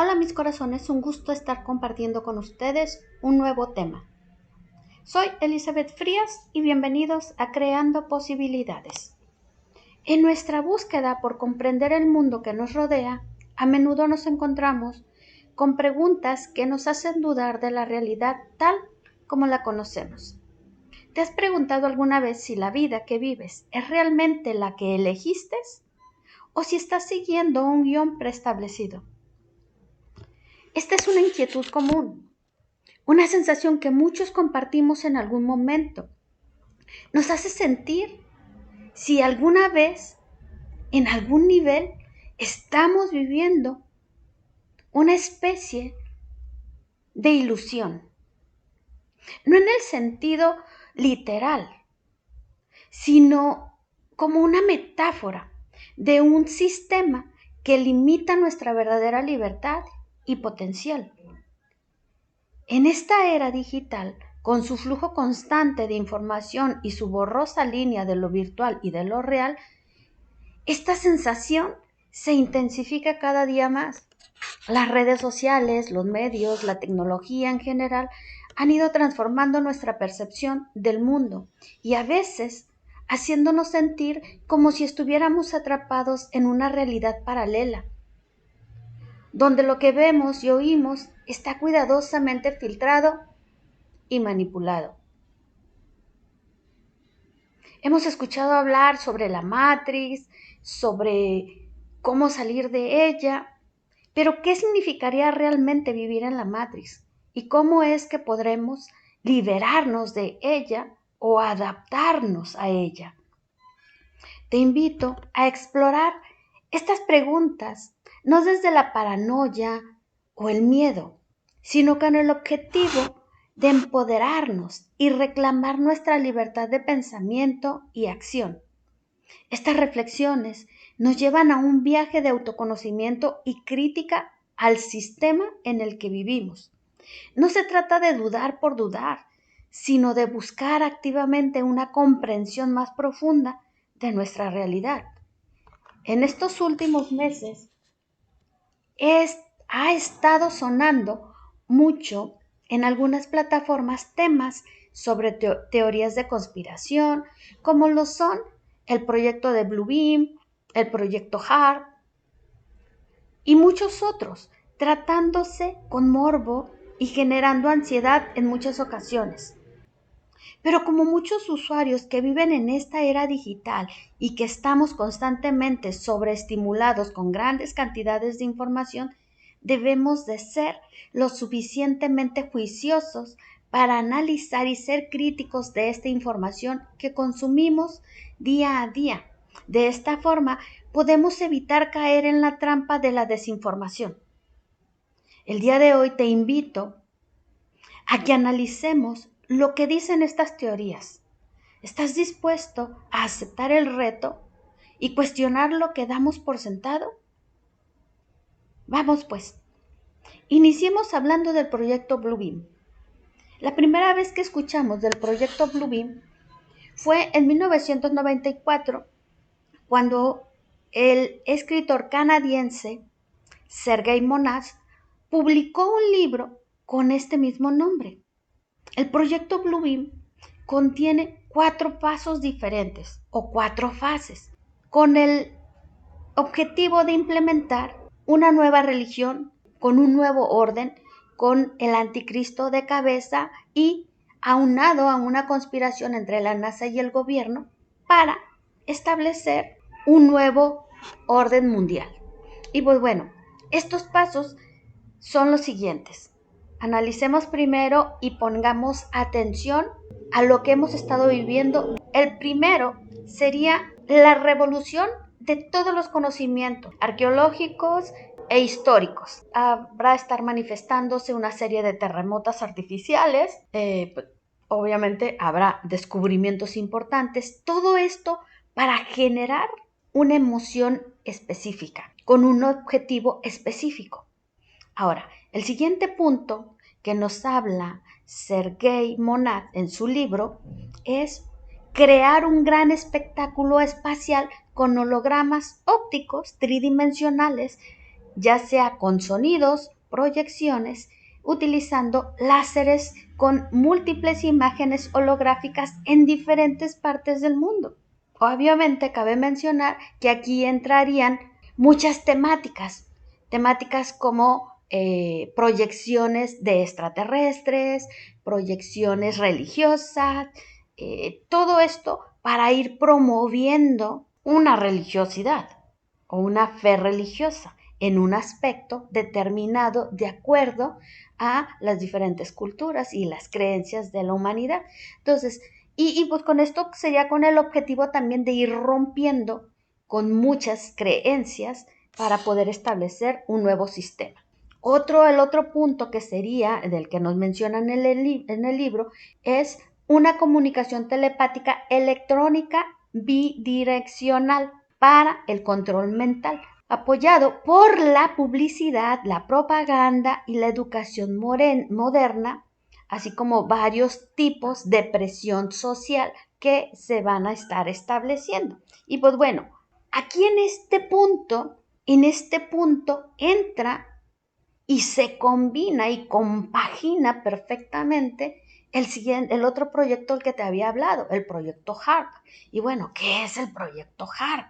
Hola mis corazones, un gusto estar compartiendo con ustedes un nuevo tema. Soy Elizabeth Frías y bienvenidos a Creando Posibilidades. En nuestra búsqueda por comprender el mundo que nos rodea, a menudo nos encontramos con preguntas que nos hacen dudar de la realidad tal como la conocemos. ¿Te has preguntado alguna vez si la vida que vives es realmente la que elegiste o si estás siguiendo un guión preestablecido? Esta es una inquietud común, una sensación que muchos compartimos en algún momento. Nos hace sentir si alguna vez, en algún nivel, estamos viviendo una especie de ilusión. No en el sentido literal, sino como una metáfora de un sistema que limita nuestra verdadera libertad y potencial. En esta era digital, con su flujo constante de información y su borrosa línea de lo virtual y de lo real, esta sensación se intensifica cada día más. Las redes sociales, los medios, la tecnología en general han ido transformando nuestra percepción del mundo y a veces haciéndonos sentir como si estuviéramos atrapados en una realidad paralela, donde lo que vemos y oímos está cuidadosamente filtrado y manipulado. Hemos escuchado hablar sobre la Matrix, sobre cómo salir de ella, pero ¿qué significaría realmente vivir en la Matrix? ¿Y cómo es que podremos liberarnos de ella o adaptarnos a ella? Te invito a explorar estas preguntas, no desde la paranoia o el miedo, sino con el objetivo de empoderarnos y reclamar nuestra libertad de pensamiento y acción. Estas reflexiones nos llevan a un viaje de autoconocimiento y crítica al sistema en el que vivimos. No se trata de dudar por dudar, sino de buscar activamente una comprensión más profunda de nuestra realidad. En estos últimos meses ha estado sonando mucho en algunas plataformas temas sobre teorías de conspiración, como lo son el proyecto de Bluebeam, el proyecto HARP y muchos otros, tratándose con morbo y generando ansiedad en muchas ocasiones. Pero como muchos usuarios que viven en esta era digital y que estamos constantemente sobreestimulados con grandes cantidades de información, debemos de ser lo suficientemente juiciosos para analizar y ser críticos de esta información que consumimos día a día. De esta forma, podemos evitar caer en la trampa de la desinformación. El día de hoy te invito a que analicemos lo que dicen estas teorías. ¿Estás dispuesto a aceptar el reto y cuestionar lo que damos por sentado? Vamos pues, iniciemos hablando del proyecto Bluebeam. La primera vez que escuchamos del proyecto Bluebeam fue en 1994, cuando el escritor canadiense Sergei Monast publicó un libro con este mismo nombre. El proyecto Bluebeam contiene 4 pasos diferentes o 4 fases, con el objetivo de implementar una nueva religión con un nuevo orden, con el anticristo de cabeza y aunado a una conspiración entre la NASA y el gobierno para establecer un nuevo orden mundial. Y pues bueno, estos pasos son los siguientes. Analicemos primero y pongamos atención a lo que hemos estado viviendo. El primero sería la revolución de todos los conocimientos arqueológicos e históricos. Habrá estar manifestándose una serie de terremotos artificiales, obviamente habrá descubrimientos importantes, todo esto para generar una emoción específica, con un objetivo específico. Ahora, el siguiente punto que nos habla Sergei Monast en su libro es crear un gran espectáculo espacial con hologramas ópticos tridimensionales ya sea con sonidos, proyecciones, utilizando láseres con múltiples imágenes holográficas en diferentes partes del mundo. Obviamente cabe mencionar que aquí entrarían muchas temáticas como proyecciones de extraterrestres, proyecciones religiosas, todo esto para ir promoviendo una religiosidad o una fe religiosa en un aspecto determinado de acuerdo a las diferentes culturas y las creencias de la humanidad. Entonces, pues con esto sería con el objetivo también de ir rompiendo con muchas creencias para poder establecer un nuevo sistema. El otro punto que sería, del que nos mencionan en el libro, es una comunicación telepática electrónica bidireccional para el control mental, apoyado por la publicidad, la propaganda y la educación moderna, así como varios tipos de presión social que se van a estar estableciendo. Y pues bueno, aquí en este punto entra y se combina y compagina perfectamente el otro proyecto del que te había hablado, el proyecto HARP. Y bueno, ¿qué es el proyecto HARP?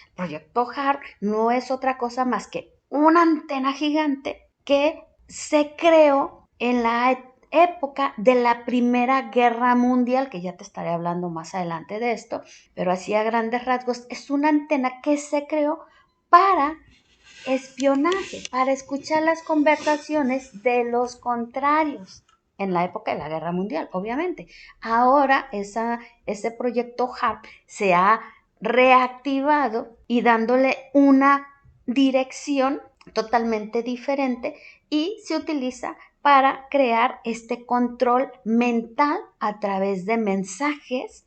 El proyecto HARP no es otra cosa más que una antena gigante que se creó en la época de la Primera Guerra Mundial, que ya te estaré hablando más adelante de esto, pero así a grandes rasgos, es una antena que se creó para espionaje, para escuchar las conversaciones de los contrarios en la época de la Guerra Mundial, obviamente. Ahora ese proyecto HARP se ha reactivado y dándole una dirección totalmente diferente y se utiliza para crear este control mental a través de mensajes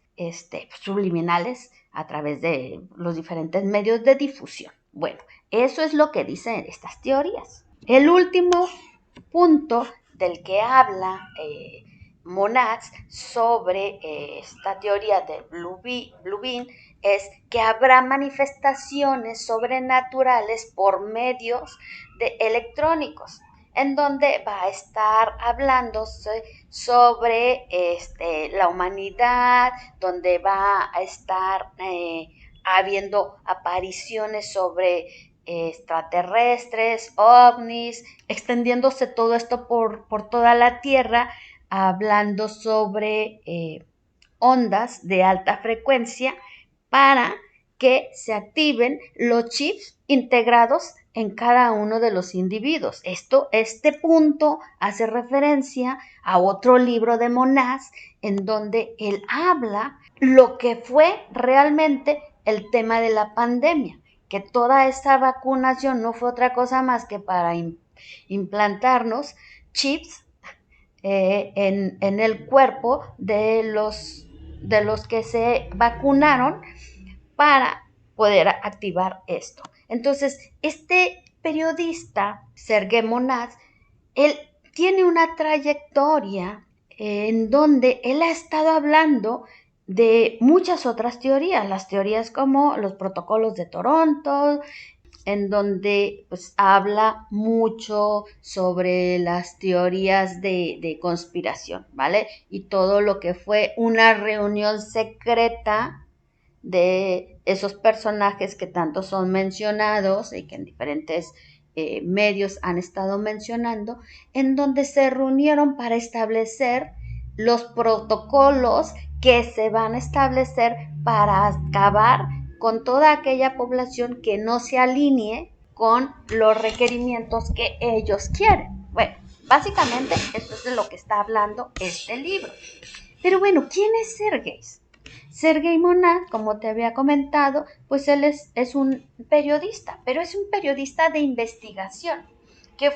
subliminales a través de los diferentes medios de difusión. Bueno, eso es lo que dicen estas teorías. El último punto del que habla Monaz sobre esta teoría de Blue Beam es que habrá manifestaciones sobrenaturales por medios electrónicos, en donde va a estar hablándose sobre la humanidad, donde va a estar habiendo apariciones sobre extraterrestres, ovnis, extendiéndose todo esto por toda la Tierra, hablando sobre ondas de alta frecuencia para que se activen los chips integrados en cada uno de los individuos. Este punto hace referencia a otro libro de Monaz en donde él habla lo que fue realmente el tema de la pandemia, que toda esta vacunación no fue otra cosa más que para implantarnos chips en el cuerpo de los que se vacunaron para poder activar esto. Entonces, este periodista, Sergei Monaz, él tiene una trayectoria en donde él ha estado hablando de muchas otras teorías, las teorías como los protocolos de Toronto, en donde pues habla mucho sobre las teorías de conspiración, ¿vale? Y todo lo que fue una reunión secreta de esos personajes que tanto son mencionados y que en diferentes medios han estado mencionando, en donde se reunieron para establecer los protocolos que se van a establecer para acabar con toda aquella población que no se alinee con los requerimientos que ellos quieren. Bueno, básicamente eso es de lo que está hablando este libro. Pero bueno, ¿quién es Sergei? Sergei Monaz, como te había comentado, pues él es un periodista, pero es un periodista de investigación, que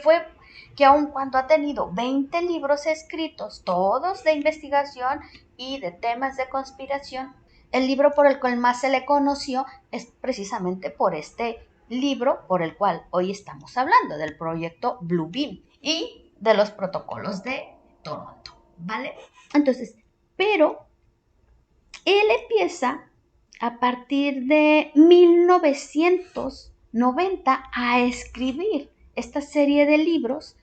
aun cuando ha tenido 20 libros escritos, todos de investigación y de temas de conspiración, el libro por el cual más se le conoció es precisamente por este libro por el cual hoy estamos hablando, del proyecto Blue Beam y de los protocolos de Toronto, ¿vale? Entonces, pero él empieza a partir de 1990 a escribir esta serie de libros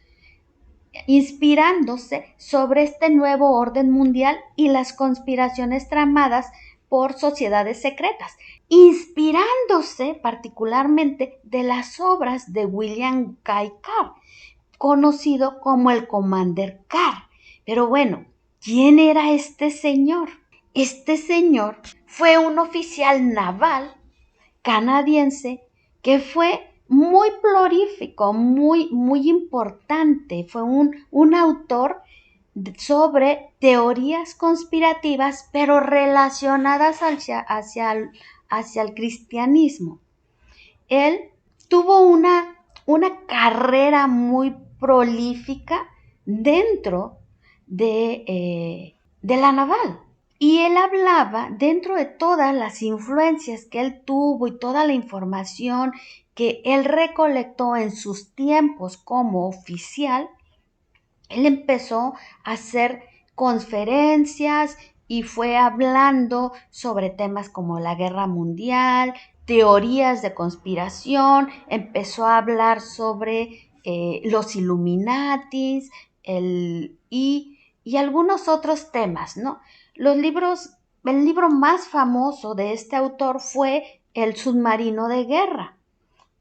inspirándose sobre este nuevo orden mundial y las conspiraciones tramadas por sociedades secretas, inspirándose particularmente de las obras de William Guy Carr, conocido como el Commander Carr. Pero bueno, ¿quién era este señor? Este señor fue un oficial naval canadiense que fue muy prolífico, muy importante. Fue un autor sobre teorías conspirativas, pero relacionadas hacia el cristianismo. Él tuvo una carrera muy prolífica dentro de la naval. Y él hablaba, dentro de todas las influencias que él tuvo y toda la información que él recolectó en sus tiempos como oficial, él empezó a hacer conferencias y fue hablando sobre temas como la guerra mundial, teorías de conspiración, empezó a hablar sobre los Illuminatis y algunos otros temas, ¿no? El libro más famoso de este autor fue El submarino de guerra,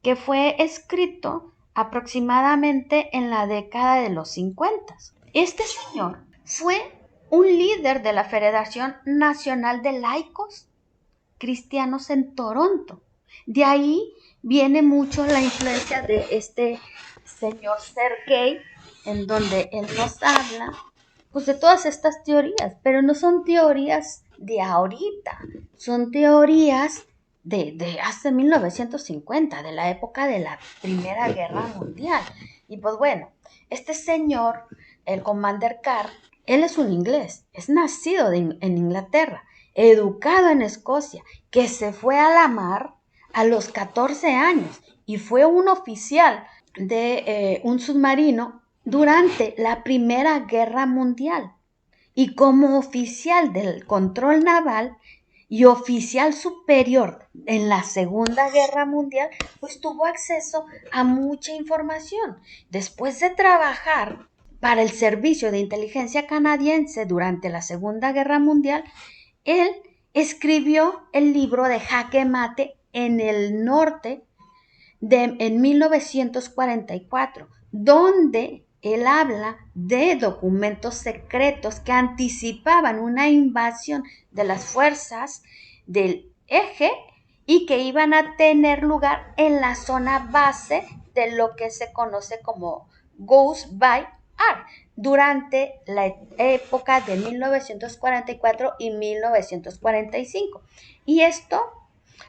que fue escrito aproximadamente en la década de los 50. Este señor fue un líder de la Federación Nacional de Laicos Cristianos en Toronto. De ahí viene mucho la influencia de este señor Sergey, en donde él nos habla pues de todas estas teorías, pero no son teorías de ahorita, son teorías de hace 1950, de la época de la Primera Guerra Mundial. Y pues bueno, este señor, el Commander Carr, él es un inglés, es nacido en Inglaterra, educado en Escocia, que se fue a la mar a los 14 años y fue un oficial de un submarino durante la Primera Guerra Mundial. Y como oficial del control naval y oficial superior en la Segunda Guerra Mundial, pues tuvo acceso a mucha información. Después de trabajar para el Servicio de Inteligencia Canadiense durante la Segunda Guerra Mundial, él escribió el libro de Jaque Mate en el norte en 1944, donde él habla de documentos secretos que anticipaban una invasión de las fuerzas del eje y que iban a tener lugar en la zona base de lo que se conoce como Goose Bay Art durante la época de 1944 y 1945. Y esto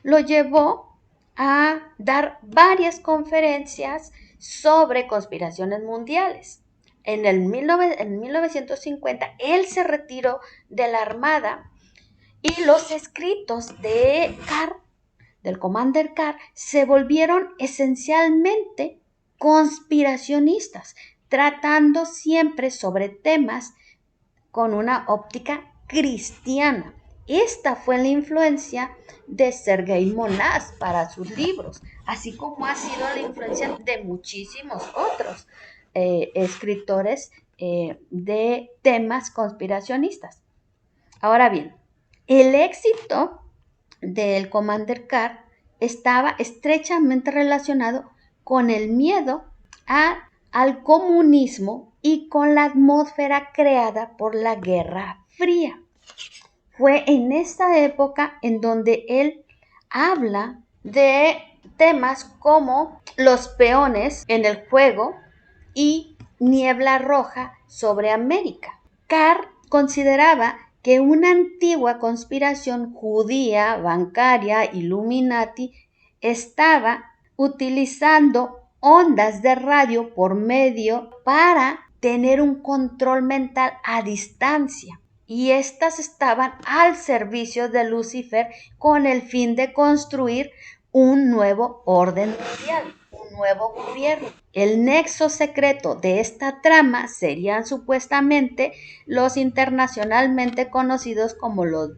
lo llevó a dar varias conferencias sobre conspiraciones mundiales. En 1950 él se retiró de la Armada y los escritos de Carr, del Commander Carr, se volvieron esencialmente conspiracionistas, tratando siempre sobre temas con una óptica cristiana. Esta fue la influencia de Sergei Monast para sus libros, así como ha sido la influencia de muchísimos otros escritores de temas conspiracionistas. Ahora bien, el éxito del Commander Carr estaba estrechamente relacionado con el miedo al comunismo y con la atmósfera creada por la Guerra Fría. Fue en esta época en donde él habla de temas como los peones en el juego y niebla roja sobre América. Carr consideraba que una antigua conspiración judía, bancaria, Illuminati, estaba utilizando ondas de radio por medio para tener un control mental a distancia. Y estas estaban al servicio de Lucifer con el fin de construir un nuevo orden mundial, un nuevo gobierno. El nexo secreto de esta trama serían supuestamente los internacionalmente conocidos como los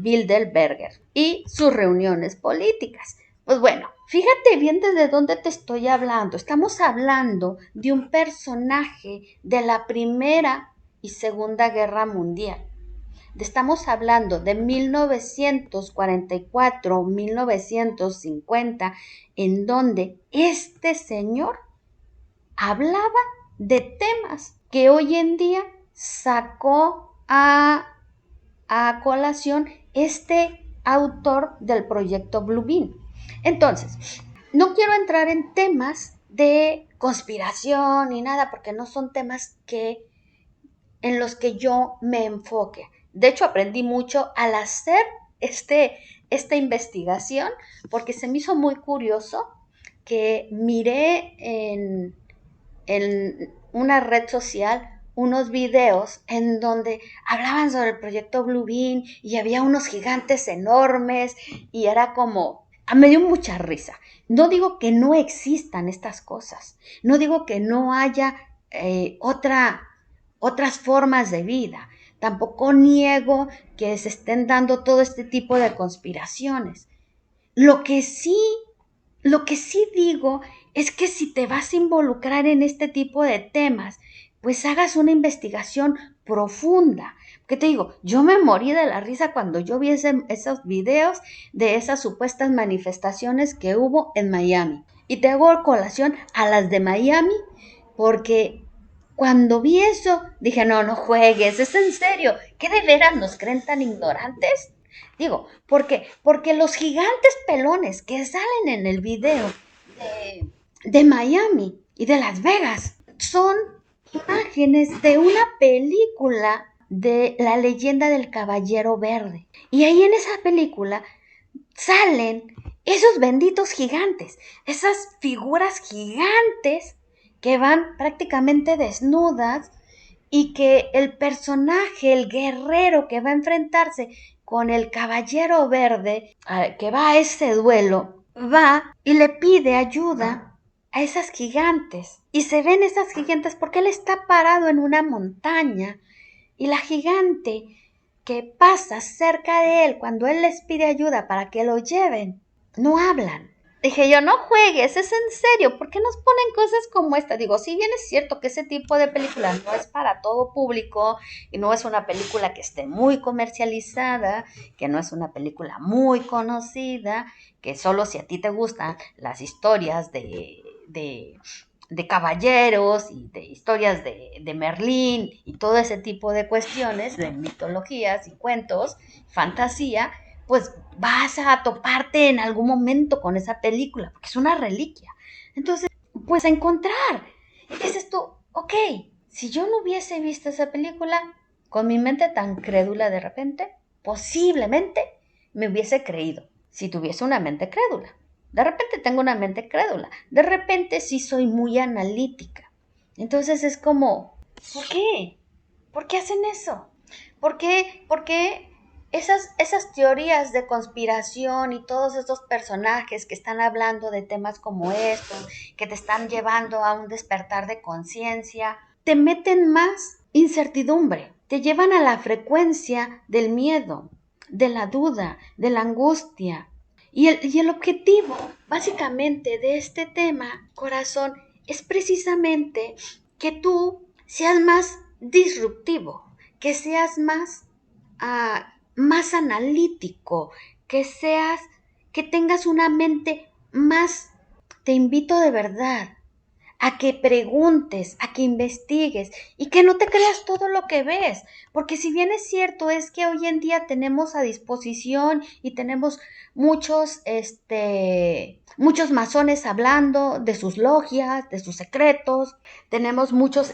Bilderberger y sus reuniones políticas. Pues bueno, Fíjate bien desde dónde te estoy hablando. Estamos hablando de un personaje de la Primera y Segunda Guerra Mundial. Estamos hablando de 1944, 1950, en donde este señor hablaba de temas que hoy en día sacó a colación este autor del proyecto Blue Beam. Entonces, no quiero entrar en temas de conspiración ni nada, porque no son temas en los que yo me enfoque. De hecho, aprendí mucho al hacer esta investigación, porque se me hizo muy curioso que miré en una red social unos videos en donde hablaban sobre el proyecto Blue Beam y había unos gigantes enormes y era como, me dio mucha risa. No digo que no existan estas cosas, no digo que no haya otras formas de vida, tampoco niego que se estén dando todo este tipo de conspiraciones. Lo que sí digo es que si te vas a involucrar en este tipo de temas, pues hagas una investigación profunda. ¿Qué te digo? Yo me morí de la risa cuando yo vi esos videos de esas supuestas manifestaciones que hubo en Miami. Y te hago colación a las de Miami porque cuando vi eso dije, no juegues, es en serio. ¿Qué de veras nos creen tan ignorantes? Digo, ¿por qué? Porque los gigantes pelones que salen en el video de Miami y de Las Vegas son imágenes de una película de La leyenda del Caballero Verde. Y ahí en esa película salen esos benditos gigantes, esas figuras gigantes que van prácticamente desnudas y que el personaje, el guerrero que va a enfrentarse con el Caballero Verde, que va a ese duelo, va y le pide ayuda a esas gigantes. Y se ven esas gigantes porque él está parado en una montaña y la gigante que pasa cerca de él cuando él les pide ayuda para que lo lleven, no hablan. Dije yo, no juegues, es en serio, ¿por qué nos ponen cosas como esta? Digo, si bien es cierto que ese tipo de películas no es para todo público y no es una película que esté muy comercializada, que no es una película muy conocida, que solo si a ti te gustan las historias de caballeros y de historias de Merlín y todo ese tipo de cuestiones, de mitologías y cuentos, fantasía, pues vas a toparte en algún momento con esa película, porque es una reliquia. Entonces, pues a encontrar. Y dices tú, ok, si yo no hubiese visto esa película, con mi mente tan crédula de repente, posiblemente me hubiese creído, si tuviese una mente crédula. De repente tengo una mente crédula. De repente sí soy muy analítica. Entonces es como, ¿por qué? ¿Por qué hacen eso? ¿Por qué esas teorías de conspiración y todos estos personajes que están hablando de temas como estos, que te están llevando a un despertar de conciencia, te meten más incertidumbre, te llevan a la frecuencia del miedo, de la duda, de la angustia? Y el objetivo, básicamente, de este tema, corazón, es precisamente que tú seas más disruptivo, que seas más analítico, que tengas una mente más, te invito de verdad a que preguntes, a que investigues y que no te creas todo lo que ves, porque si bien es cierto es que hoy en día tenemos a disposición y tenemos muchos masones hablando de sus logias, de sus secretos, tenemos muchos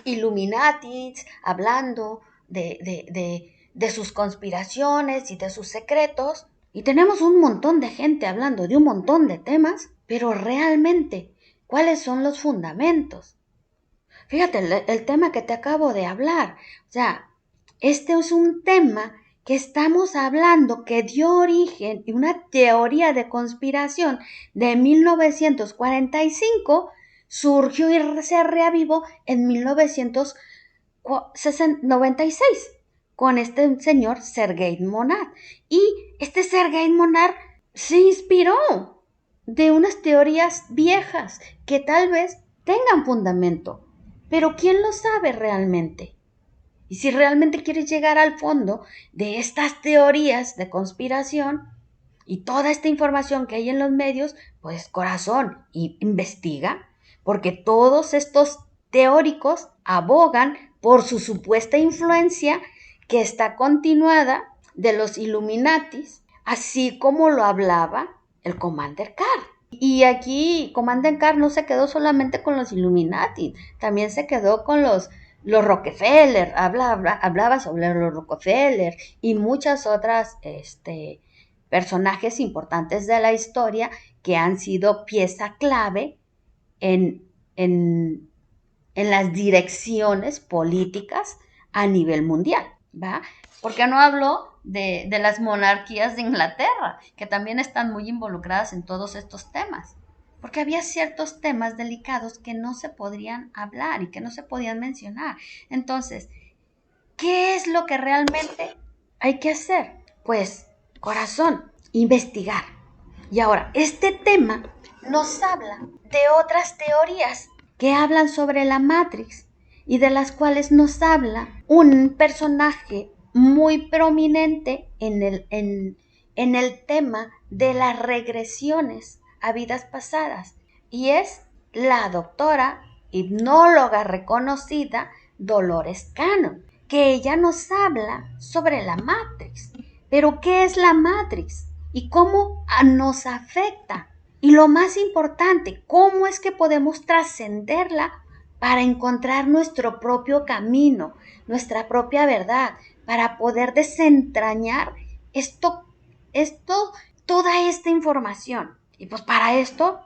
Illuminatis hablando de sus conspiraciones y de sus secretos, y tenemos un montón de gente hablando de un montón de temas, pero realmente, ¿cuáles son los fundamentos? Fíjate, el tema que te acabo de hablar, o sea, este es un tema que estamos hablando que dio origen a una teoría de conspiración de 1945, surgió y se reavivó en 1996 con este señor Sergei Monad. Y este Sergei Monad se inspiró de unas teorías viejas que tal vez tengan fundamento, pero ¿quién lo sabe realmente? Y si realmente quieres llegar al fondo de estas teorías de conspiración y toda esta información que hay en los medios, pues corazón, investiga, porque todos estos teóricos abogan por su supuesta influencia que está continuada de los Illuminatis, así como lo hablaba el Commander Carr. Y aquí Commander Carr no se quedó solamente con los Illuminati, también se quedó con los Rockefeller, hablaba sobre los Rockefeller y muchas otras personajes importantes de la historia que han sido pieza clave en las direcciones políticas a nivel mundial, ¿va? ¿Por qué no habló de las monarquías de Inglaterra, que también están muy involucradas en todos estos temas? Porque había ciertos temas delicados que no se podrían hablar y que no se podían mencionar. Entonces, ¿qué es lo que realmente hay que hacer? Pues, corazón, investigar. Y ahora, este tema nos habla de otras teorías que hablan sobre la Matrix y de las cuales nos habla un personaje muy prominente en el tema de las regresiones a vidas pasadas, y es la doctora hipnóloga reconocida Dolores Cannon, que ella nos habla sobre la Matrix. Pero ¿qué es la Matrix? ¿Y cómo nos afecta? Y lo más importante, ¿cómo es que podemos trascenderla para encontrar nuestro propio camino, nuestra propia verdad, para poder desentrañar toda esta información? Y pues para esto,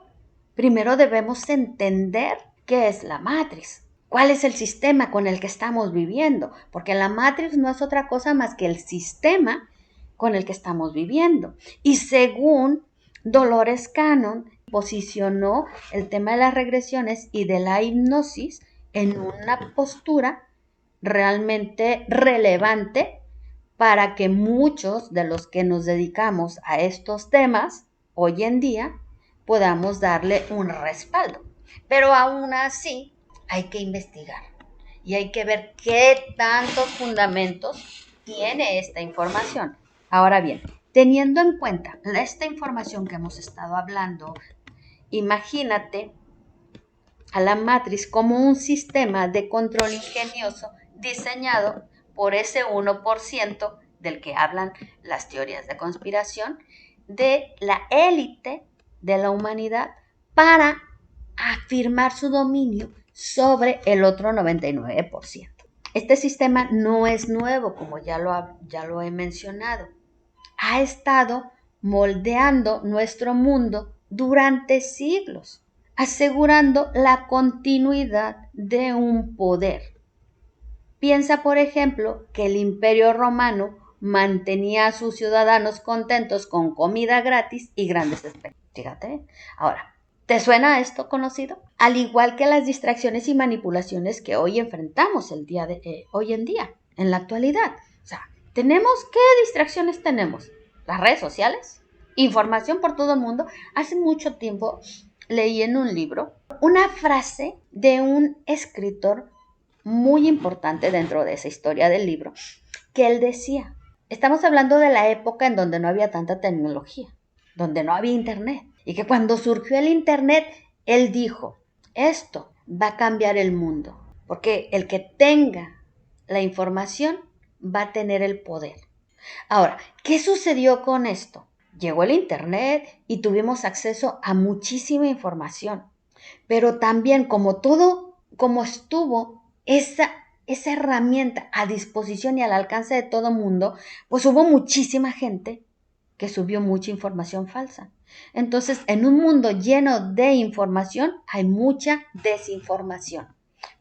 primero debemos entender qué es la Matrix. ¿Cuál es el sistema con el que estamos viviendo? Porque la Matrix no es otra cosa más que el sistema con el que estamos viviendo. Y según Dolores Cannon, posicionó el tema de las regresiones y de la hipnosis en una postura realmente relevante para que muchos de los que nos dedicamos a estos temas hoy en día podamos darle un respaldo. Pero aún así hay que investigar y hay que ver qué tantos fundamentos tiene esta información. Ahora bien, teniendo en cuenta esta información que hemos estado hablando, imagínate a la Matrix como un sistema de control ingenioso diseñado por ese 1% del que hablan las teorías de conspiración, de la élite de la humanidad para afirmar su dominio sobre el otro 99%. Este sistema no es nuevo, como ya lo he mencionado. Ha estado moldeando nuestro mundo durante siglos, asegurando la continuidad de un poder. Piensa, por ejemplo, que el Imperio Romano mantenía a sus ciudadanos contentos con comida gratis y grandes espectáculos. Fíjate. Ahora, ¿te suena esto conocido? Al igual que las distracciones y manipulaciones que hoy enfrentamos hoy en día, en la actualidad. O sea, ¿qué distracciones tenemos? Las redes sociales, información por todo el mundo. Hace mucho tiempo leí en un libro una frase de un escritor muy importante dentro de esa historia del libro, que él decía, estamos hablando de la época en donde no había tanta tecnología, donde no había internet, y que cuando surgió el internet, él dijo, esto va a cambiar el mundo, porque el que tenga la información va a tener el poder. Ahora, ¿qué sucedió con esto? Llegó el internet y tuvimos acceso a muchísima información, pero también como estuvo esa herramienta a disposición y al alcance de todo mundo, pues hubo muchísima gente que subió mucha información falsa. Entonces, en un mundo lleno de información, hay mucha desinformación.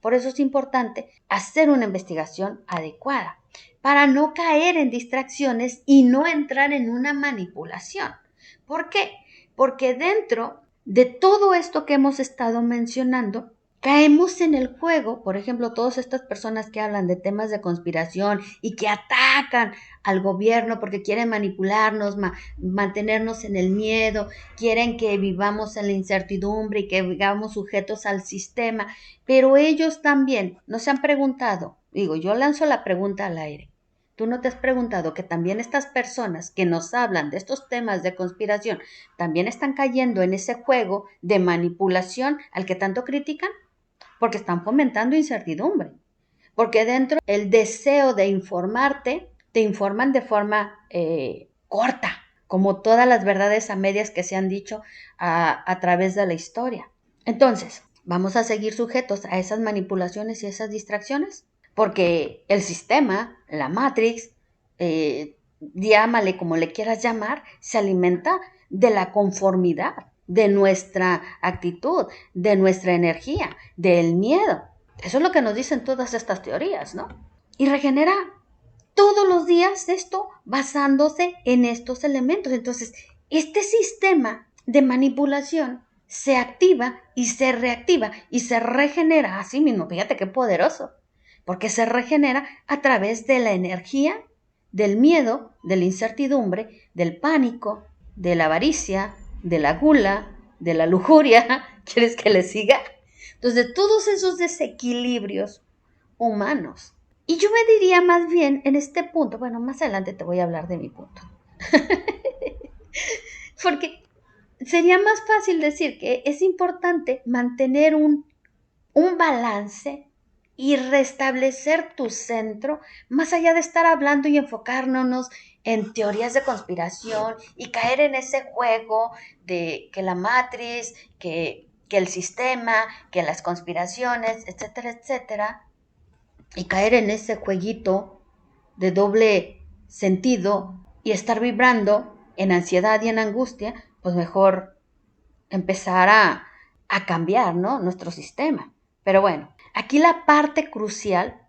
Por eso es importante hacer una investigación adecuada para no caer en distracciones y no entrar en una manipulación. ¿Por qué? Porque dentro de todo esto que hemos estado mencionando, caemos en el juego, por ejemplo, todas estas personas que hablan de temas de conspiración y que atacan al gobierno porque quieren manipularnos, mantenernos en el miedo, quieren que vivamos en la incertidumbre y que vivamos sujetos al sistema, pero ellos también nos han preguntado, digo, yo lanzo la pregunta al aire. ¿Tú no te has preguntado que también estas personas que nos hablan de estos temas de conspiración también están cayendo en ese juego de manipulación al que tanto critican? Porque están fomentando incertidumbre. Porque dentro el deseo de informarte, te informan de forma corta, como todas las verdades a medias que se han dicho a través de la historia. Entonces, ¿vamos a seguir sujetos a esas manipulaciones y esas distracciones? Porque el sistema, la Matrix, llámale como le quieras llamar, se alimenta de la conformidad, de nuestra actitud, de nuestra energía, del miedo. Eso es lo que nos dicen todas estas teorías, ¿no? Y regenera todos los días esto basándose en estos elementos. Entonces, este sistema de manipulación se activa y se reactiva y se regenera a sí mismo. Fíjate qué poderoso, porque se regenera a través de la energía, del miedo, de la incertidumbre, del pánico, de la avaricia, de la gula, de la lujuria. ¿Quieres que le siga? Entonces, todos esos desequilibrios humanos. Y yo me diría más bien en este punto, bueno, más adelante te voy a hablar de mi punto. Porque sería más fácil decir que es importante mantener un balance y restablecer tu centro, más allá de estar hablando y enfocándonos en teorías de conspiración y caer en ese juego de que la matriz, que el sistema, que las conspiraciones, etcétera, etcétera, y caer en ese jueguito de doble sentido y estar vibrando en ansiedad y en angustia, pues mejor empezar a cambiar, ¿no? Nuestro sistema. Pero bueno, aquí la parte crucial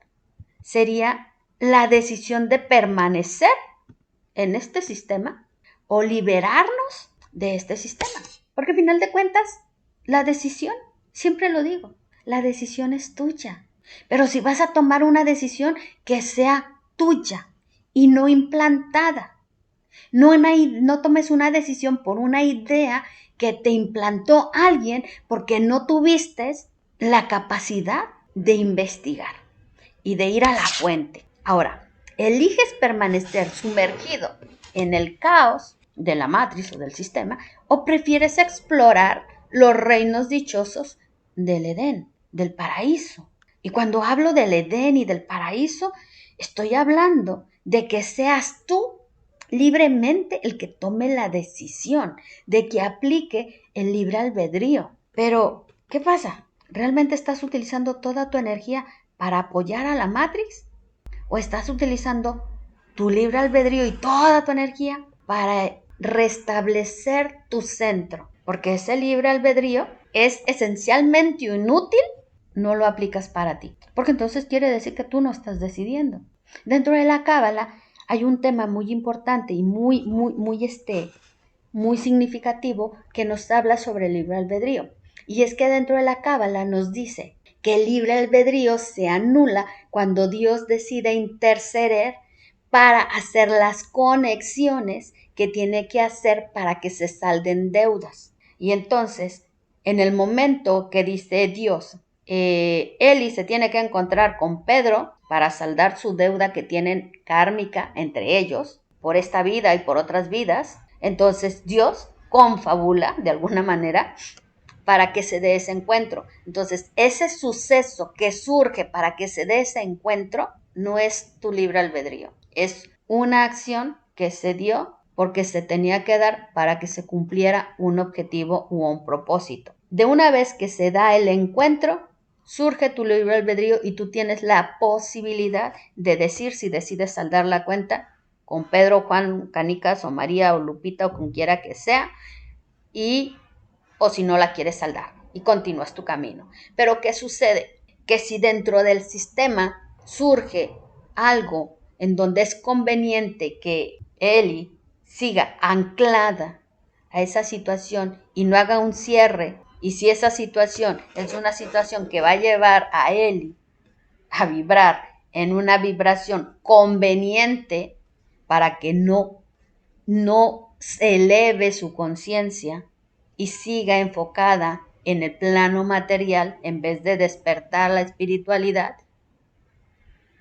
sería la decisión de permanecer en este sistema o liberarnos de este sistema. Porque al final de cuentas, la decisión, siempre lo digo, la decisión es tuya. Pero si vas a tomar una decisión que sea tuya y no implantada, no tomes una decisión por una idea que te implantó alguien porque no tuviste la capacidad de investigar y de ir a la fuente. Ahora, eliges permanecer sumergido en el caos de la matriz o del sistema o prefieres explorar los reinos dichosos del Edén, del paraíso. Y cuando hablo del Edén y del paraíso, estoy hablando de que seas tú libremente el que tome la decisión, de que aplique el libre albedrío. Pero, ¿qué pasa? ¿Realmente estás utilizando toda tu energía para apoyar a la Matrix? ¿O estás utilizando tu libre albedrío y toda tu energía para restablecer tu centro? Porque ese libre albedrío es esencialmente inútil, no lo aplicas para ti. Porque entonces quiere decir que tú no estás decidiendo. Dentro de la Cábala hay un tema muy importante y muy significativo que nos habla sobre el libre albedrío. Y es que dentro de la Cábala nos dice que el libre albedrío se anula cuando Dios decide interceder para hacer las conexiones que tiene que hacer para que se salden deudas. Y entonces, en el momento que dice Dios, Eli se tiene que encontrar con Pedro para saldar su deuda que tienen kármica entre ellos, por esta vida y por otras vidas, entonces Dios confabula de alguna manera para que se dé ese encuentro. Entonces, ese suceso que surge para que se dé ese encuentro no es tu libre albedrío, es una acción que se dio porque se tenía que dar para que se cumpliera un objetivo u un propósito. De una vez que se da el encuentro, surge tu libre albedrío y tú tienes la posibilidad de decir si decides saldar la cuenta con Pedro, Juan, Canicas o María o Lupita o con quiera que sea, o si no la quieres saldar y continúas tu camino. Pero ¿qué sucede? Que si dentro del sistema surge algo en donde es conveniente que Eli siga anclada a esa situación y no haga un cierre Y si esa situación es una situación que va a llevar a Eli a vibrar en una vibración conveniente para que no se eleve su conciencia y siga enfocada en el plano material en vez de despertar la espiritualidad,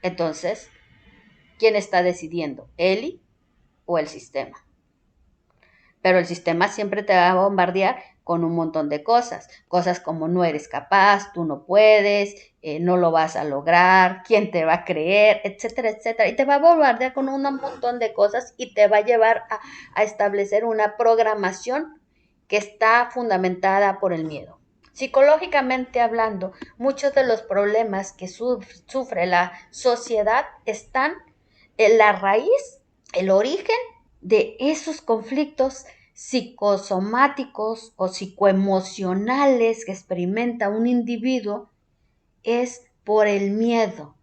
entonces, ¿quién está decidiendo? ¿Eli o el sistema? Pero el sistema siempre te va a bombardear con un montón de cosas como no eres capaz, tú no puedes, no lo vas a lograr, quién te va a creer, etcétera, etcétera. Y te va a bombardear con un montón de cosas y te va a llevar a establecer una programación que está fundamentada por el miedo. Psicológicamente hablando, muchos de los problemas que sufre la sociedad están en la raíz, el origen de esos conflictos psicosomáticos o psicoemocionales que experimenta un individuo es por el miedo,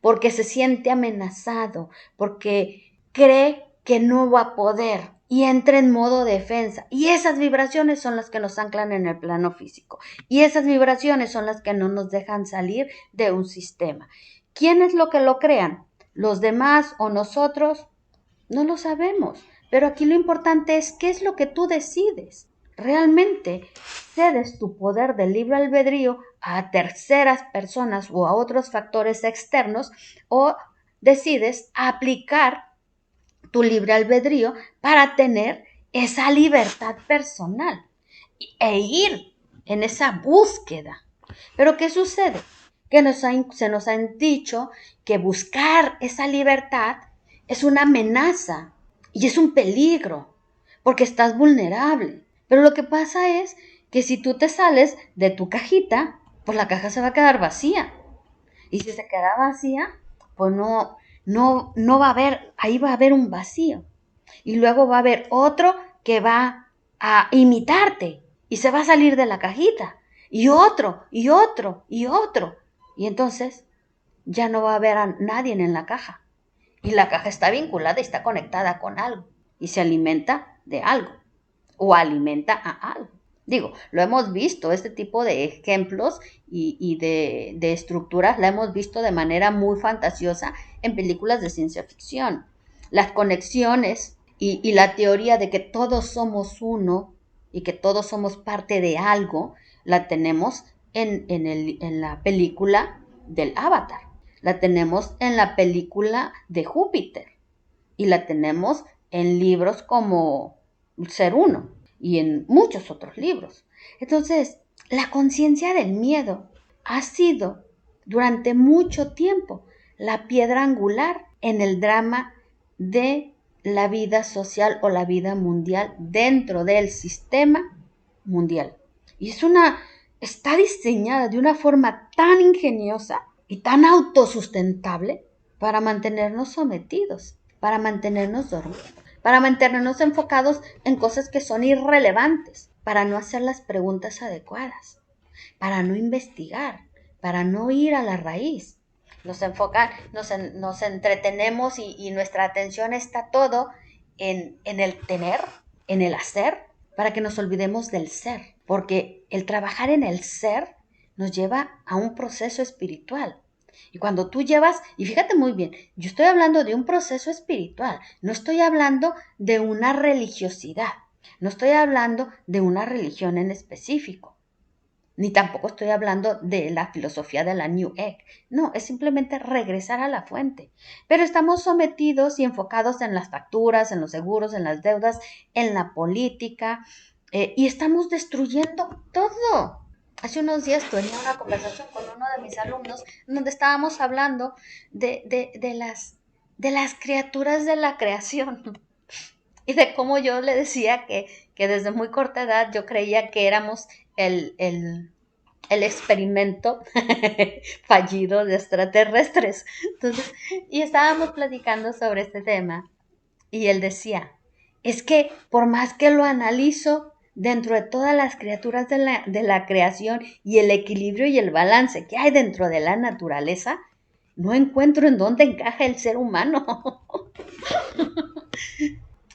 porque se siente amenazado, porque cree que no va a poder y entra en modo defensa. Y esas vibraciones son las que nos anclan en el plano físico. Y esas vibraciones son las que no nos dejan salir de un sistema. ¿Quién es lo que lo crean? ¿Los demás o nosotros? No lo sabemos, pero aquí lo importante es qué es lo que tú decides. ¿Realmente cedes tu poder de libre albedrío a terceras personas o a otros factores externos o decides aplicar tu libre albedrío para tener esa libertad personal e ir en esa búsqueda? Pero ¿qué sucede? Que se nos han dicho que buscar esa libertad es una amenaza y es un peligro porque estás vulnerable. Pero lo que pasa es que si tú te sales de tu cajita, pues la caja se va a quedar vacía. Y si se queda vacía, pues no va a haber, ahí va a haber un vacío. Y luego va a haber otro que va a imitarte y se va a salir de la cajita. Y otro, y otro, y otro. Y entonces ya no va a haber a nadie en la caja. Y la caja está vinculada y está conectada con algo. Y se alimenta de algo. O alimenta a algo. Digo, lo hemos visto, este tipo de ejemplos y de estructuras la hemos visto de manera muy fantasiosa en películas de ciencia ficción. Las conexiones y la teoría de que todos somos uno y que todos somos parte de algo, la tenemos en la película del Avatar, la tenemos en la película de Júpiter y la tenemos en libros como Ser Uno y en muchos otros libros. Entonces, la conciencia del miedo ha sido durante mucho tiempo la piedra angular en el drama de la vida social o la vida mundial dentro del sistema mundial. Y está diseñada de una forma tan ingeniosa y tan autosustentable para mantenernos sometidos, para mantenernos dormidos, para mantenernos enfocados en cosas que son irrelevantes, para no hacer las preguntas adecuadas, para no investigar, para no ir a la raíz. Nos entretenemos y nuestra atención está todo en el tener, en el hacer, para que nos olvidemos del ser, porque el trabajar en el ser nos lleva a un proceso espiritual. Y cuando tú llevas, y fíjate muy bien, yo estoy hablando de un proceso espiritual, no estoy hablando de una religiosidad, no estoy hablando de una religión en específico, ni tampoco estoy hablando de la filosofía de la New Age, no, es simplemente regresar a la fuente. Pero estamos sometidos y enfocados en las facturas, en los seguros, en las deudas, en la política, y estamos destruyendo todo. Hace unos días tenía una conversación con uno de mis alumnos donde estábamos hablando de las criaturas de la creación y de cómo yo le decía que desde muy corta edad yo creía que éramos el experimento fallido de extraterrestres. Entonces, y estábamos platicando sobre este tema y él decía, es que por más que lo analizo, dentro de todas las criaturas de la creación y el equilibrio y el balance que hay dentro de la naturaleza, no encuentro en dónde encaja el ser humano.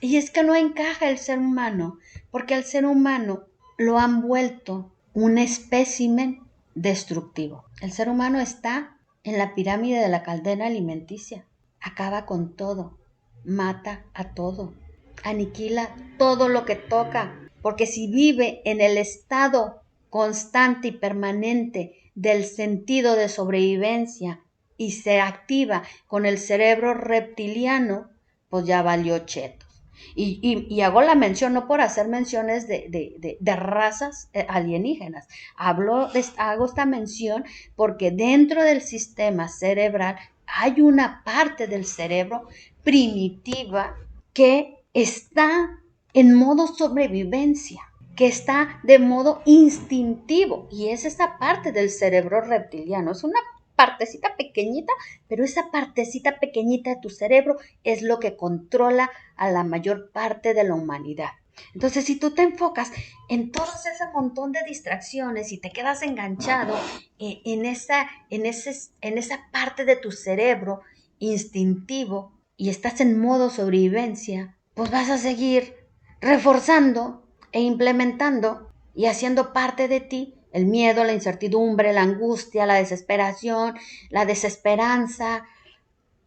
Y es que no encaja el ser humano, porque al ser humano lo han vuelto un espécimen destructivo. El ser humano está en la pirámide de la cadena alimenticia. Acaba con todo, mata a todo, aniquila todo lo que toca, porque si vive en el estado constante y permanente del sentido de sobrevivencia y se activa con el cerebro reptiliano, pues ya valió chetos. Y hago la mención no por hacer menciones de razas alienígenas. Hago esta mención porque dentro del sistema cerebral hay una parte del cerebro primitiva que está en modo sobrevivencia, que está de modo instintivo, y es esa parte del cerebro reptiliano. Es una partecita pequeñita, pero esa partecita pequeñita de tu cerebro es lo que controla a la mayor parte de la humanidad. Entonces, si tú te enfocas en todo ese montón de distracciones y te quedas enganchado en esa parte de tu cerebro instintivo y estás en modo sobrevivencia, pues vas a seguir reforzando e implementando y haciendo parte de ti el miedo, la incertidumbre, la angustia, la desesperación, la desesperanza,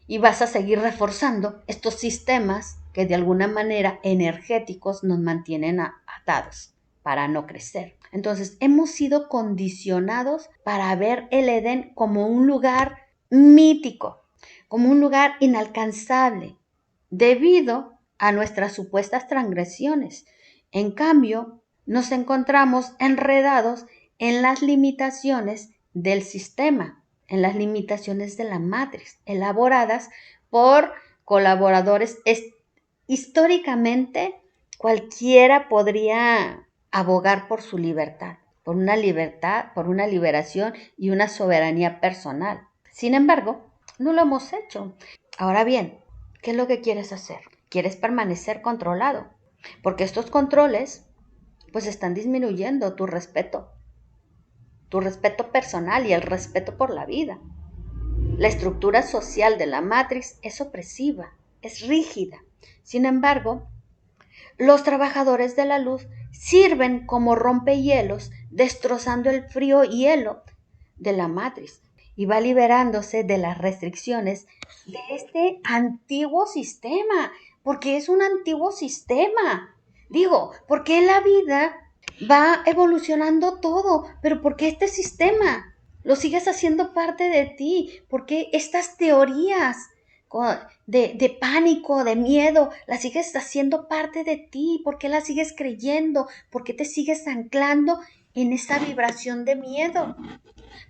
y vas a seguir reforzando estos sistemas que de alguna manera energéticos nos mantienen atados para no crecer. Entonces, hemos sido condicionados para ver el Edén como un lugar mítico, como un lugar inalcanzable, debido a nuestras supuestas transgresiones. En cambio, nos encontramos enredados en las limitaciones del sistema, en las limitaciones de la Matrix, elaboradas por colaboradores. Históricamente, cualquiera podría abogar por su libertad, por una liberación y una soberanía personal. Sin embargo, no lo hemos hecho. Ahora bien, ¿qué es lo que quieres hacer? ¿Quieres permanecer controlado? Porque estos controles pues están disminuyendo tu respeto personal y el respeto por la vida. La estructura social de la Matrix es opresiva, es rígida. Sin embargo, los trabajadores de la luz sirven como rompehielos, destrozando el frío hielo de la Matrix y va liberándose de las restricciones de este antiguo sistema, porque es un antiguo sistema. Digo, porque la vida va evolucionando todo, pero porque este sistema lo sigues haciendo parte de ti, porque estas teorías de pánico, de miedo, las sigues haciendo parte de ti, porque las sigues creyendo, porque te sigues anclando en esa vibración de miedo,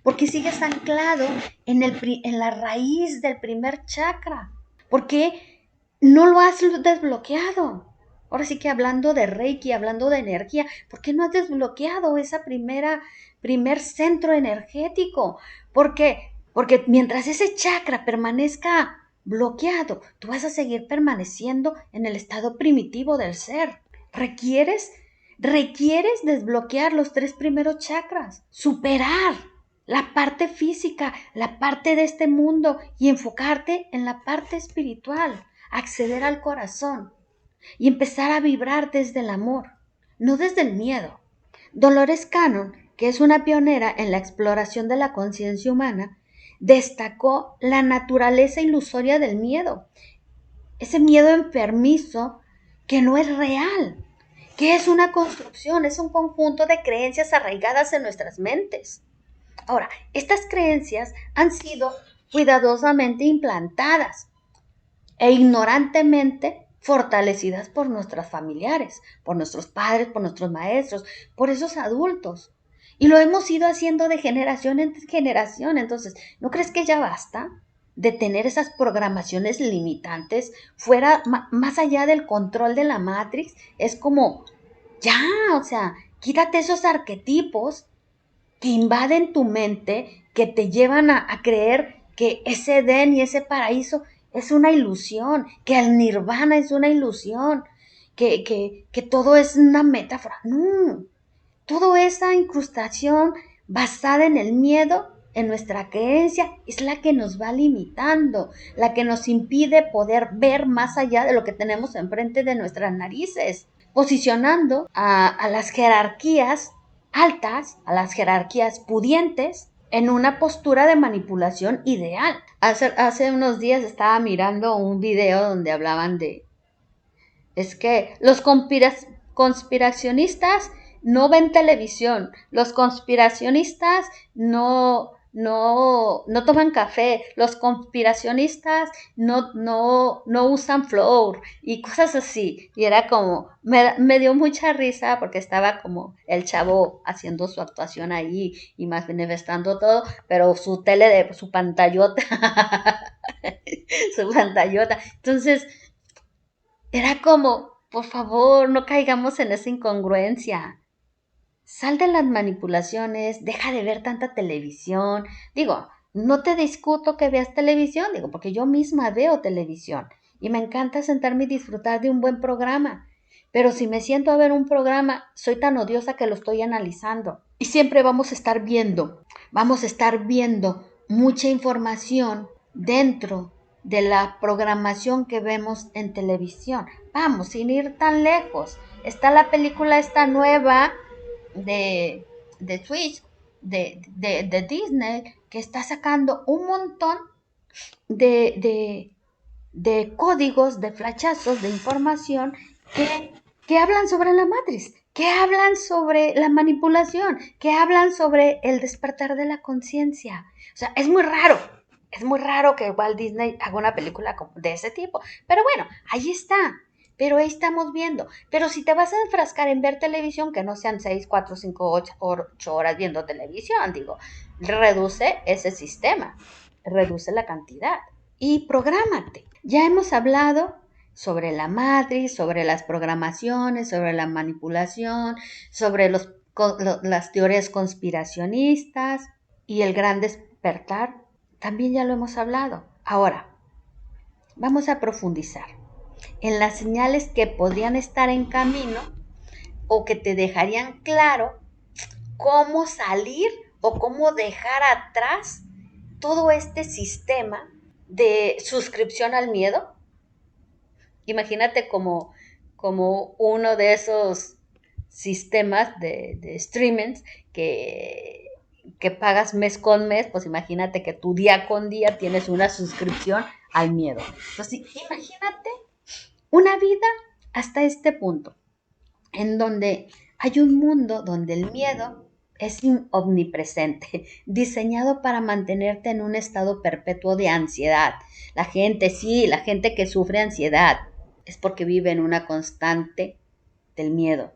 porque sigues anclado en la raíz del primer chakra, porque no lo has desbloqueado. Ahora sí que hablando de Reiki, hablando de energía, ¿por qué no has desbloqueado esa primer centro energético? ¿Por qué? Porque mientras ese chakra permanezca bloqueado, tú vas a seguir permaneciendo en el estado primitivo del ser. Requieres desbloquear los 3 primeros chakras, superar la parte física, la parte de este mundo y enfocarte en la parte espiritual, acceder al corazón y empezar a vibrar desde el amor, no desde el miedo. Dolores Cannon, que es una pionera en la exploración de la conciencia humana, destacó la naturaleza ilusoria del miedo, ese miedo enfermizo que no es real, que es una construcción, es un conjunto de creencias arraigadas en nuestras mentes. Ahora, estas creencias han sido cuidadosamente implantadas e ignorantemente fortalecidas por nuestros familiares, por nuestros padres, por nuestros maestros, por esos adultos. Y lo hemos ido haciendo de generación en generación. Entonces, ¿no crees que ya basta de tener esas programaciones limitantes fuera, más allá del control de la Matrix? Es como, ya, o sea, quítate esos arquetipos que invaden tu mente, que te llevan a creer que ese Edén y ese paraíso es una ilusión, que el nirvana es una ilusión, que todo es una metáfora. No, toda esa incrustación basada en el miedo, en nuestra creencia, es la que nos va limitando, la que nos impide poder ver más allá de lo que tenemos enfrente de nuestras narices, posicionando a las jerarquías altas, a las jerarquías pudientes, en una postura de manipulación ideal. Hace unos días estaba mirando un video donde hablaban es que los conspiracionistas no ven televisión, los conspiracionistas no toman café, los conspiracionistas no usan flor y cosas así. Y era como, me dio mucha risa porque estaba como el chavo haciendo su actuación ahí y más manifestando todo, pero su su pantallota, su pantallota. Entonces, era como, por favor, no caigamos en esa incongruencia. Sal de las manipulaciones, deja de ver tanta televisión. Digo, no te discuto que veas televisión, digo, porque yo misma veo televisión y me encanta sentarme y disfrutar de un buen programa. Pero si me siento a ver un programa, soy tan odiosa que lo estoy analizando. Y siempre vamos a estar viendo mucha información dentro de la programación que vemos en televisión. Vamos, sin ir tan lejos. Está la película esta nueva de Switch, de Disney, que está sacando un montón de códigos, de flachazos, de información que hablan sobre la matriz, que hablan sobre la manipulación, que hablan sobre el despertar de la conciencia. O sea, es muy raro que Walt Disney haga una película de ese tipo, pero bueno, ahí está. Pero ahí estamos viendo. Pero si te vas a enfrascar en ver televisión, que no sean 6, 4, 5, 8 horas viendo televisión, digo, reduce ese sistema, reduce la cantidad y prográmate. Ya hemos hablado sobre la matriz, sobre las programaciones, sobre la manipulación, sobre las teorías conspiracionistas y el gran despertar. También ya lo hemos hablado. Ahora, vamos a profundizar en las señales que podrían estar en camino o que te dejarían claro cómo salir o cómo dejar atrás todo este sistema de suscripción al miedo. Imagínate como uno de esos sistemas de streamings que pagas mes con mes, pues imagínate que tú día con día tienes una suscripción al miedo. Entonces, imagínate una vida hasta este punto, en donde hay un mundo donde el miedo es omnipresente, diseñado para mantenerte en un estado perpetuo de ansiedad. La gente que sufre ansiedad es porque vive en una constante del miedo.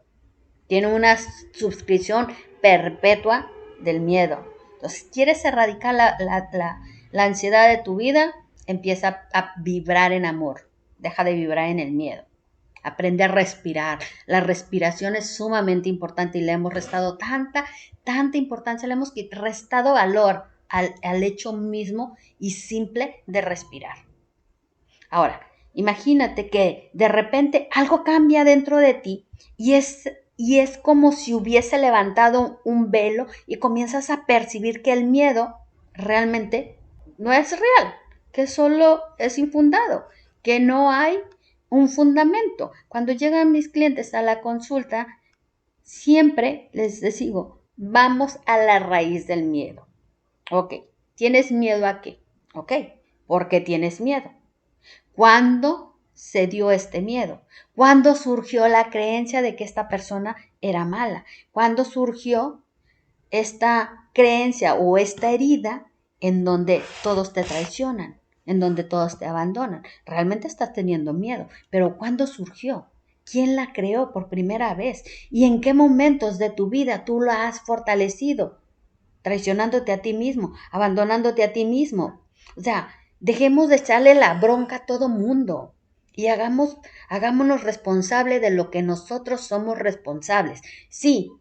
Tiene una suscripción perpetua del miedo. Entonces, ¿quieres erradicar la ansiedad de tu vida? Empieza a vibrar en amor. Deja de vibrar en el miedo. Aprende a respirar. La respiración es sumamente importante y le hemos restado tanta importancia, le hemos restado valor al hecho mismo y simple de respirar. Ahora, imagínate que de repente algo cambia dentro de ti y es como si hubiese levantado un velo y comienzas a percibir que el miedo realmente no es real, que solo es infundado, que no hay un fundamento. Cuando llegan mis clientes a la consulta, siempre les digo, vamos a la raíz del miedo. Ok, ¿tienes miedo a qué? Ok, ¿por qué tienes miedo? ¿Cuándo se dio este miedo? ¿Cuándo surgió la creencia de que esta persona era mala? ¿Cuándo surgió esta creencia o esta herida en donde todos te traicionan, en donde todos te abandonan? Realmente estás teniendo miedo, pero ¿cuándo surgió? ¿Quién la creó por primera vez? ¿Y en qué momentos de tu vida tú la has fortalecido? Traicionándote a ti mismo, abandonándote a ti mismo. O sea, dejemos de echarle la bronca a todo mundo y hagámonos responsables de lo que nosotros somos responsables. Sí,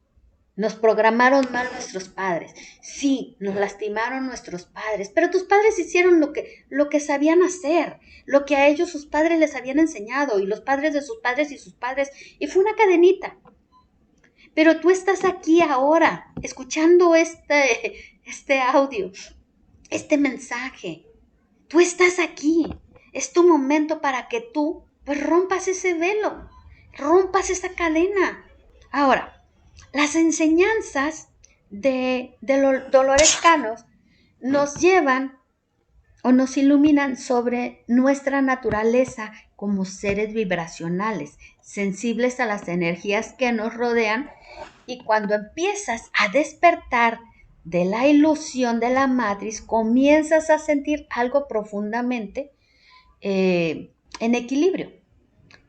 nos programaron mal nuestros padres. Sí, nos lastimaron nuestros padres. Pero tus padres hicieron lo que sabían hacer, lo que a ellos sus padres les habían enseñado y los padres de sus padres y sus padres. Y fue una cadenita. Pero tú estás aquí ahora, escuchando este audio, este mensaje. Tú estás aquí. Es tu momento para que tú pues, rompas ese velo, rompas esa cadena. Ahora, Las enseñanzas de los dolores canos nos llevan o nos iluminan sobre nuestra naturaleza como seres vibracionales, sensibles a las energías que nos rodean, y cuando empiezas a despertar de la ilusión de la matriz, comienzas a sentir algo profundamente en equilibrio.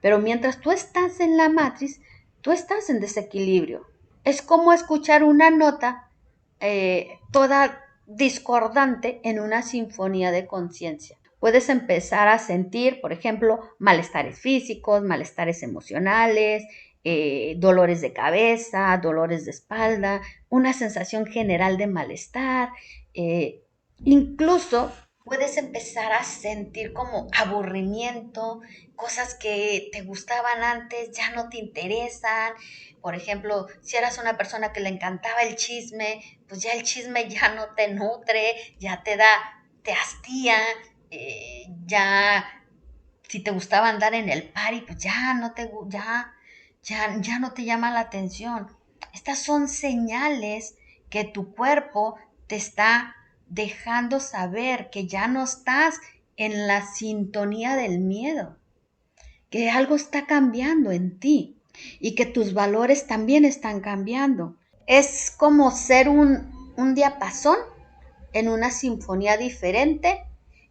Pero mientras tú estás en la matriz, tú estás en desequilibrio. Es como escuchar una nota toda discordante en una sinfonía de conciencia. Puedes empezar a sentir, por ejemplo, malestares físicos, malestares emocionales, dolores de cabeza, dolores de espalda, una sensación general de malestar. Incluso puedes empezar a sentir como aburrimiento, cosas que te gustaban antes ya no te interesan. Por ejemplo, si eras una persona que le encantaba el chisme, pues ya el chisme ya no te nutre, ya te hastía, ya si te gustaba andar en el party, pues ya no te llama la atención. Estas son señales que tu cuerpo te está dejando saber que ya no estás en la sintonía del miedo, que algo está cambiando en ti y que tus valores también están cambiando. Es como ser un diapasón en una sinfonía diferente,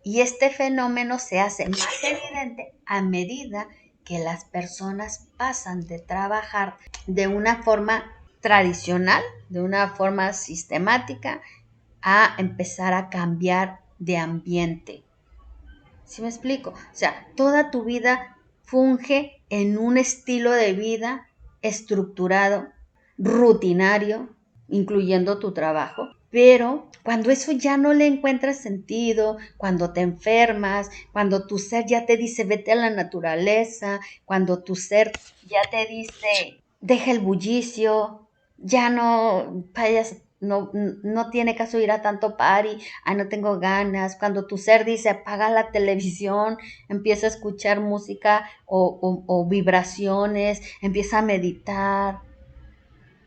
y este fenómeno se hace más evidente a medida que las personas pasan de trabajar de una forma tradicional, de una forma sistemática, a empezar a cambiar de ambiente. ¿Sí me explico? O sea, toda tu vida funge en un estilo de vida estructurado, rutinario, incluyendo tu trabajo. Pero cuando eso ya no le encuentras sentido, cuando te enfermas, cuando tu ser ya te dice vete a la naturaleza, cuando tu ser ya te dice deja el bullicio, ya no vayas, no tiene caso ir a tanto party, no tengo ganas, cuando tu ser dice apaga la televisión, empieza a escuchar música o vibraciones, empieza a meditar.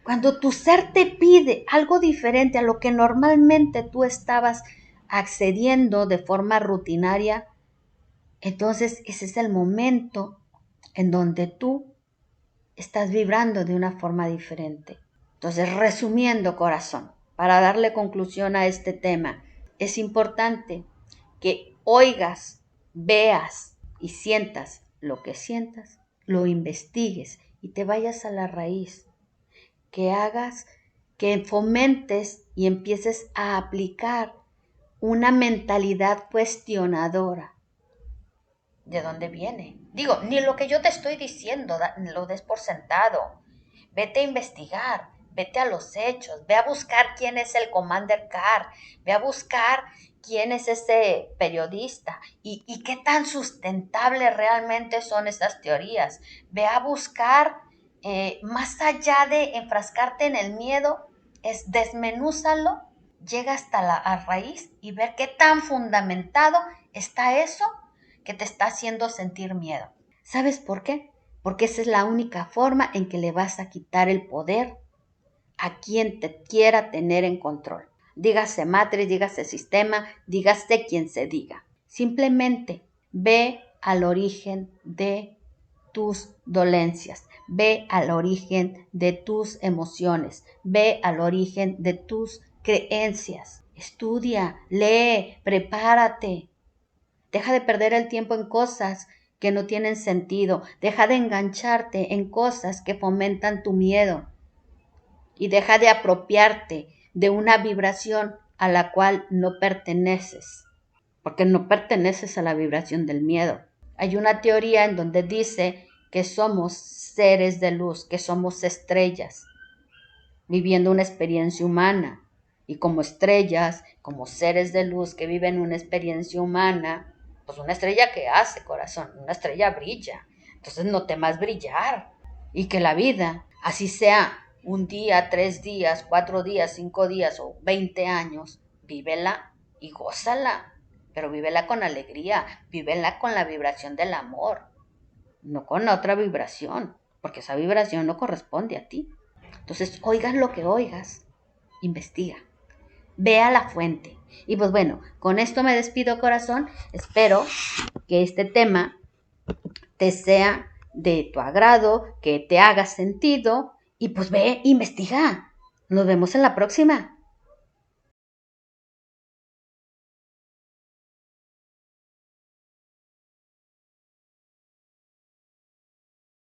Cuando tu ser te pide algo diferente a lo que normalmente tú estabas accediendo de forma rutinaria, entonces ese es el momento en donde tú estás vibrando de una forma diferente. Entonces, resumiendo, corazón, para darle conclusión a este tema, es importante que oigas, veas y sientas lo que sientas, lo investigues y te vayas a la raíz, que hagas, que fomentes y empieces a aplicar una mentalidad cuestionadora. ¿De dónde viene? Digo, ni lo que yo te estoy diciendo lo des por sentado. Vete a investigar, vete a los hechos, ve a buscar quién es el Commander Carr, ve a buscar quién es ese periodista y qué tan sustentables realmente son esas teorías. Ve a buscar, más allá de enfrascarte en el miedo, es desmenúzalo, llega hasta la raíz y ver qué tan fundamentado está eso que te está haciendo sentir miedo. ¿Sabes por qué? Porque esa es la única forma en que le vas a quitar el poder a quien te quiera tener en control. Dígase matriz, dígase sistema, dígase quien se diga. Simplemente ve al origen de tus dolencias, ve al origen de tus emociones, ve al origen de tus creencias. Estudia, lee, prepárate. Deja de perder el tiempo en cosas que no tienen sentido. Deja de engancharte en cosas que fomentan tu miedo. Y deja de apropiarte de una vibración a la cual no perteneces. Porque no perteneces a la vibración del miedo. Hay una teoría en donde dice que somos seres de luz, que somos estrellas, viviendo una experiencia humana. Y como estrellas, como seres de luz que viven una experiencia humana, pues una estrella que hace, corazón, una estrella brilla. Entonces no temas brillar. Y que la vida, así sea un día, 3 días, 4 días, 5 días o 20 años, vívela y gózala. Pero vívela con alegría, vívela con la vibración del amor, no con otra vibración, porque esa vibración no corresponde a ti. Entonces, oigas lo que oigas, investiga, ve a la fuente. Y pues bueno, con esto me despido, corazón. Espero que este tema te sea de tu agrado, que te haga sentido y pues ve, investiga. Nos vemos en la próxima.